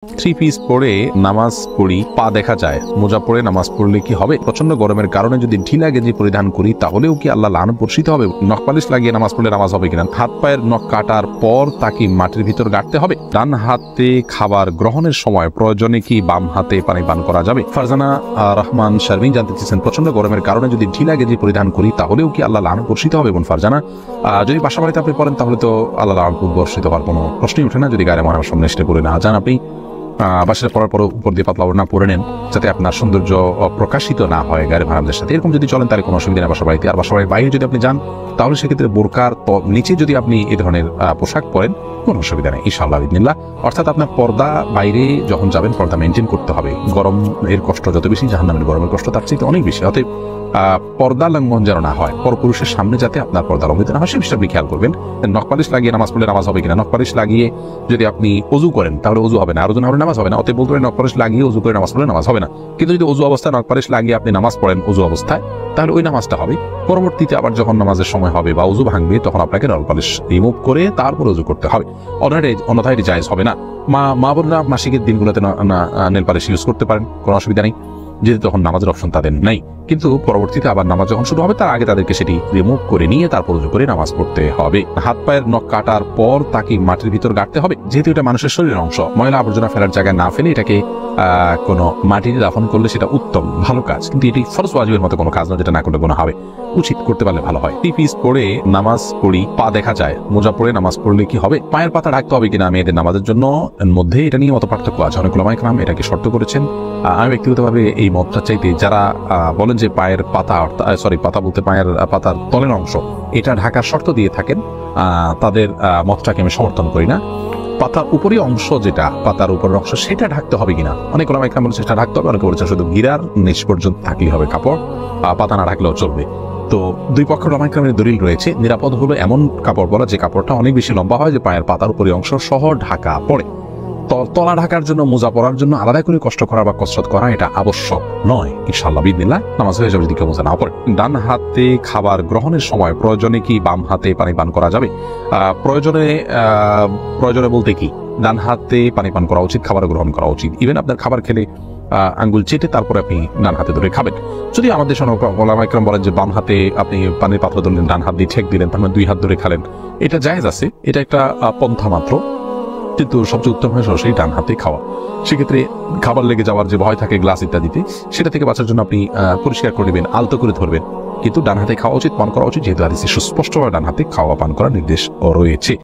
Three piece পরে নামাজ পড়ি, পা দেখা যায়, মোজা পরে নামাজ পড়লে কি হবে? প্রচন্ড গরমের কারণে যদি ঢিলা গেঞ্জি পরিধান করি তাহলেও কি আল্লাহ লানত বর্ষিত হবে? নখ পালিশ লাগিয়ে নামাজ পড়লে নামাজ হবে কিনা? হাত পায়ের নখ কাটার পর তাকে মাটির ভিতর গাড়তে হবে? ডান হাতে খাবার গ্রহণের সময় প্রয়োজনে কি বাম হাতে পানি পান করা যাবে? ফারজানা রহমান শারমিন জানতে চেয়েছেন, প্রচন্ড গরমের কারণে যদি ঢিলা গেঞ্জি পরিধান করি তাহলেও কি আল্লাহ লানত বর্ষিত হবে? বোন ফারজানা, যদি বাসা বাড়িতে আপনি পড়েন তাহলে তো আল্লাহ লানত বর্ষিত হওয়ার কোনো প্রশ্নই ওঠে না। যদি গায়ে মহানার সামনে এসে পড়ে না যান, আপনি বাসায় পড়ার পর উপর দিয়ে পাতলা ওড়না পরে নেন, যাতে আপনার সৌন্দর্য প্রকাশিত না হয় গায়ের ভাড়াদের সাথে। এরকম যদি চলেন তাহলে কোনো অসুবিধা নেই বাসা বাড়িতে। আর বাসা বাড়ির বাইরে যদি আপনি যান তাহলে সেক্ষেত্রে বোরকার নিচে যদি আপনি এই ধরনের পোশাক পরেন কোনো অসুবিধা নেই ইনশাআল্লাহ বিদিনিল্লাহ। অর্থাৎ আপনার পর্দা বাইরে যখন যাবেন পর্দা মেনটেন করতে হবে। গরম এর কষ্ট যত বেশি, জাহান্নামের গরমের কষ্ট তার চেয়ে অনেক বেশি। অতএব পর্দা লঙ্ঘন যেন না হয়, পরপুরুষের সামনে যাতে আপনার পর্দা লঙ্ঘিত না হয় সে বিষয়টা আপনি খেয়াল করবেন। নখ পালিশ লাগিয়ে নামাজ পড়লে নামাজ হবে কিনা? নখ পালিশ লাগিয়ে যদি আপনি অজু করেন তাহলে অজু হবে না, আর ওজু না হলে নামাজ হবে না। অতএব বলতে পারেন নখ পালিশ লাগিয়ে অজু করে নামাজ পড়লে নামাজ হবে না। কিন্তু যদি অজু অবস্থায় নখ পালিশ লাগিয়ে আপনি নামাজ পড়েন অজু অবস্থায়, তাহলে ওই নামাজটা হবে। পরবর্তীতে আবার যখন নামাজের সময় হবে বা অজু ভাঙবে তখন আপনাকে নখ পালিশ রিমুভ করে তারপর অজু করতে হবে। অন্যথায় এটি জায়েজ হবে না। মা বোনরা মাসিকের দিনগুলোতে নেল পালিশ ইউজ করতে পারেন, কোনো অসুবিধা নেই, যেহেতু তখন নামাজের অপশন তাদের নাই। কিন্তু পরবর্তীতে আবার নামাজ যখন শুরু হবে তার আগে তাদেরকে সেটি রিমুভ করে নিয়ে তারপর উজু করে নামাজ পড়তে হবে। হাত পায়ের নখ কাটার পর তাকে মাটির ভিতর গাড়তে হবে, যেহেতু এটা মানুষের শরীরের অংশ। ময়লা আবর্জনা ফেলার জায়গায় না ফেলে এটাকে কোনো মাটিতে দাফন করলে সেটা উত্তম, ভালো কাজ। কিন্তু এটি ফরজ ওয়াজিবের মতো কোনো কাজ না, যেটা না করলে গুনাহ হবে। উচিত করতে পারলে ভালো হয়। থ্রি পিস পরে নামাজ পড়ি, পা দেখা যায়, মোজা পরে নামাজ পড়লে কি হবে? পায়ের পাতা ঢাকতে হবে কিনা মেয়েদের নামাজের জন্য মধ্যে এটা নিয়ে মত পার্থক্য আছে। অনেক উলামায়ে কেরাম এটাকে শর্ত করেছেন। আমি ব্যক্তিগতভাবে এই মতটা চাইতে, যারা বলেন যে পায়ের পাতা পাতা বলতে পায়ের পাতার তলের অংশ এটা ঢাকার শর্ত দিয়ে থাকেন, তাদের মতটাকে আমি সমর্থন করি না। পাতার উপরই অংশ, যেটা পাতার উপরের অংশ সেটা ঢাকতে হবে কিনা, অনেক উলামায়ে কেরাম বলেছেন সেটা ঢাকতে হবে, অনেকে বলেছেন শুধু গিরার নিচ পর্যন্ত থাকলেই হবে কাপড়, পাতা না ঢাকলেও চলবে। তো দুই পক্ষের উলামায়ে কেরামের দলিল রয়েছে। নিরাপদ হলো এমন কাপড় পরা যে কাপড়টা অনেক বেশি লম্বা হয়, যে পায়ের পাতার উপরই অংশ সহ ঢাকা পড়ে। তলা ঢাকার জন্য, মোজা পরার জন্য আলাদা করে কষ্ট করা বা কসরত করা এটা আবশ্যক নয় ইনশাআল্লাহ বিদিনিল্লাহ। নামাজ হয়ে যাবে যদি কেউ মোজা না পড়ে। ডান হাতে খাবার গ্রহণের সময় প্রয়োজনে কি বাম হাতে পানি পান করা যাবে? প্রয়োজনে বলতে কি, ডান হাতে পানি পান করা উচিত, খাবার গ্রহণ করা উচিত। ইভেন আপনার খাবার খেলে আঙ্গুল চেটে তারপরে আপনি ডান হাতে ধরে খাবেন। যদি আমাদের উলামায়ে কেরাম বলেন যে বাম হাতে আপনি পানির পাত্র ধরলেন, ডান হাত দিয়ে ঠেক দিলেন, তার মানে দুই হাত ধরে খালেন, এটা জায়েজ আছে, এটা একটা পন্থা মাত্র। কিন্তু সবচেয়ে উত্তম হয় সরাসরি ডান হাতে খাওয়া। সেক্ষেত্রে খাবার লেগে যাওয়ার যে ভয় থাকে গ্লাস ইত্যাদিতে, সেটা থেকে বাঁচার জন্য আপনি পরিষ্কার করে নেবেন, আলতো করে ধরবেন। কিন্তু ডান হাতে খাওয়া উচিত, পান করা উচিত, যেহেতু হাদিসে সুস্পষ্টভাবে ডান হাতে খাওয়া পান করার নির্দেশ রয়েছে।